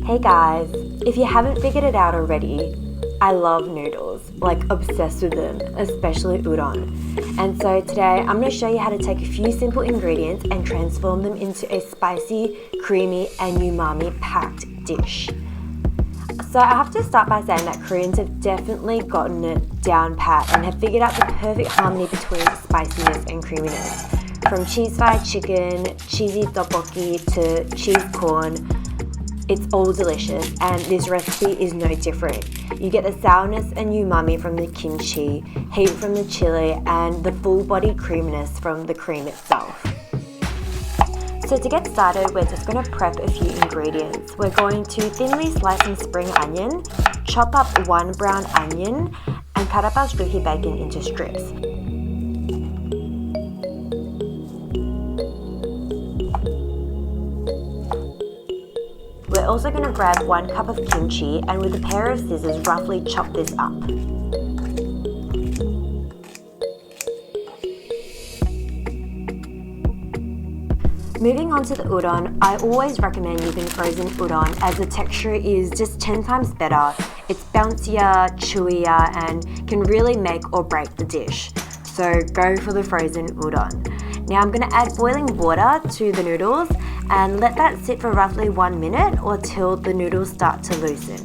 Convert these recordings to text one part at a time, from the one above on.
Hey guys, if you haven't figured it out already, I love noodles, like obsessed with them, especially udon. And so today I'm going to show you how to take a few simple ingredients and transform them into a spicy, creamy and umami packed dish. So I have to start by saying that Koreans have definitely gotten it down pat and have figured out the perfect harmony between spiciness and creaminess. From cheese fried chicken, cheesy tteokbokki to cheese corn, it's all delicious, and this recipe is no different. You get the sourness and umami from the kimchi, heat from the chili, and the full-bodied creaminess from the cream itself. So to get started, we're just going to prep a few ingredients. We're going to thinly slice some spring onion, chop up one brown onion, and cut up our streaky bacon into strips. We're also going to grab 1 cup of kimchi and with a pair of scissors roughly chop this up. Moving on to the udon, I always recommend using frozen udon as the texture is just 10 times better. It's bouncier, chewier and can really make or break the dish. So go for the frozen udon. Now I'm going to add boiling water to the noodles and let that sit for roughly 1 minute or till the noodles start to loosen.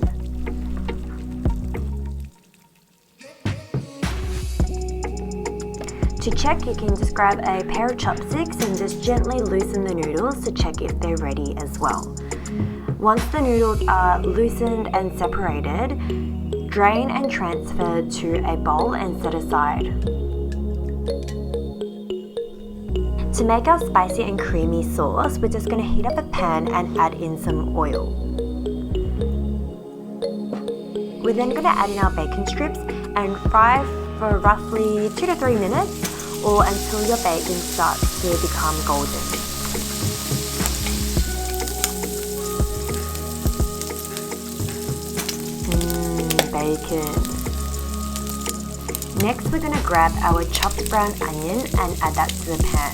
To check, you can just grab a pair of chopsticks and just gently loosen the noodles to check if they're ready as well. Once the noodles are loosened and separated, drain and transfer to a bowl and set aside. To make our spicy and creamy sauce, we're just going to heat up a pan and add in some oil. We're then going to add in our bacon strips and fry for roughly 2 to 3 minutes or until your bacon starts to become golden. Bacon. Next, we're going to grab our chopped brown onion and add that to the pan.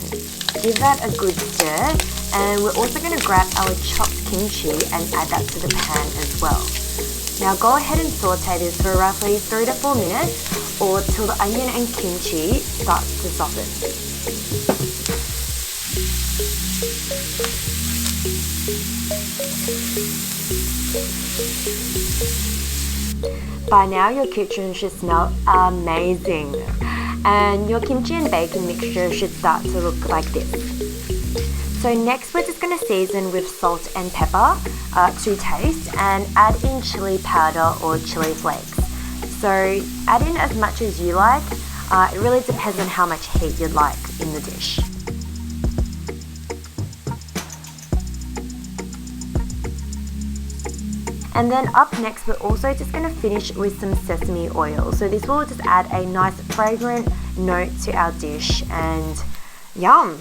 Give that a good stir, and we're also going to grab our chopped kimchi and add that to the pan as well. Now go ahead and saute this for roughly 3 to 4 minutes or till the onion and kimchi starts to soften. By now your kitchen should smell amazing and your kimchi and bacon mixture should start to look like this. So next we're just going to season with salt and pepper to taste and add in chili powder or chili flakes. So add in as much as you like, it really depends on how much heat you'd like in the dish. And then up next, we're also just going to finish with some sesame oil. So this will just add a nice fragrant note to our dish and yum!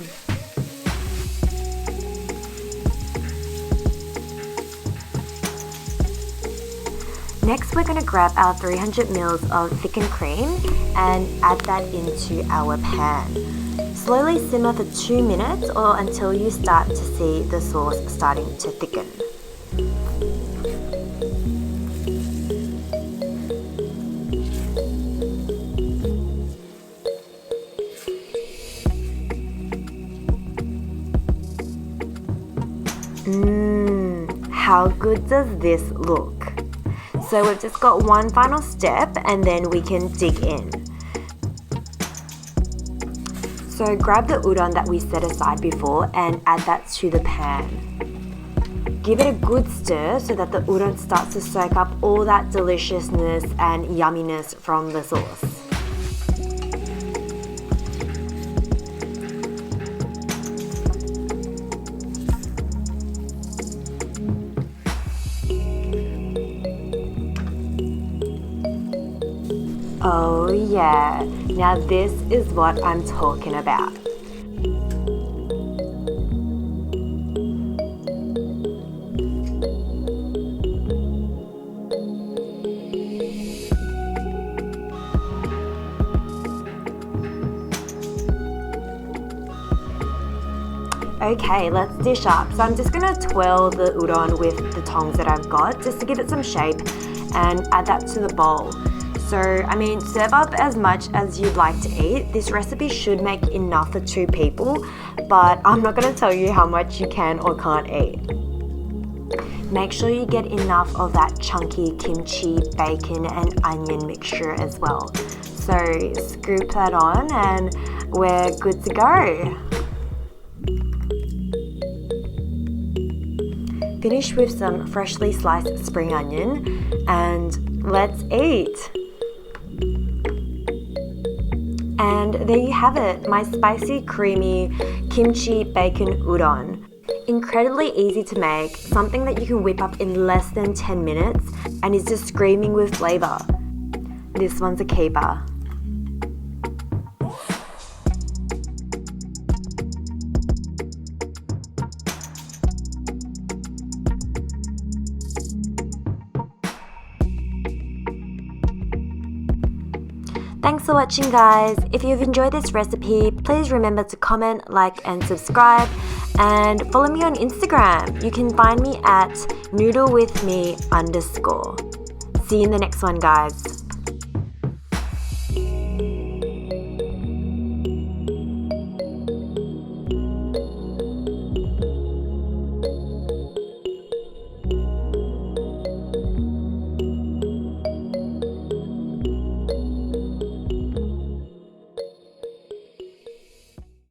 Next, we're going to grab our 300 ml of thickened cream and add that into our pan. Slowly simmer for 2 minutes or until you start to see the sauce starting to thicken. How good does this look? So we've just got one final step and then we can dig in. So grab the udon that we set aside before and add that to the pan. Give it a good stir so that the udon starts to soak up all that deliciousness and yumminess from the sauce. Oh yeah, now this is what I'm talking about. Okay, let's dish up. So I'm just gonna twirl the udon with the tongs that I've got just to give it some shape and add that to the bowl. So, I mean, serve up as much as you'd like to eat. This recipe should make enough for 2 people, but I'm not gonna tell you how much you can or can't eat. Make sure you get enough of that chunky kimchi, bacon and onion mixture as well. So scoop that on and we're good to go. Finish with some freshly sliced spring onion and let's eat. And there you have it, my spicy, creamy kimchi bacon udon. Incredibly easy to make, something that you can whip up in less than 10 minutes and is just screaming with flavour. This one's a keeper. Thanks for watching, guys. If you've enjoyed this recipe, please remember to comment, like and subscribe, and follow me on Instagram. You can find me at noodlewithme_. See you in the next one, guys.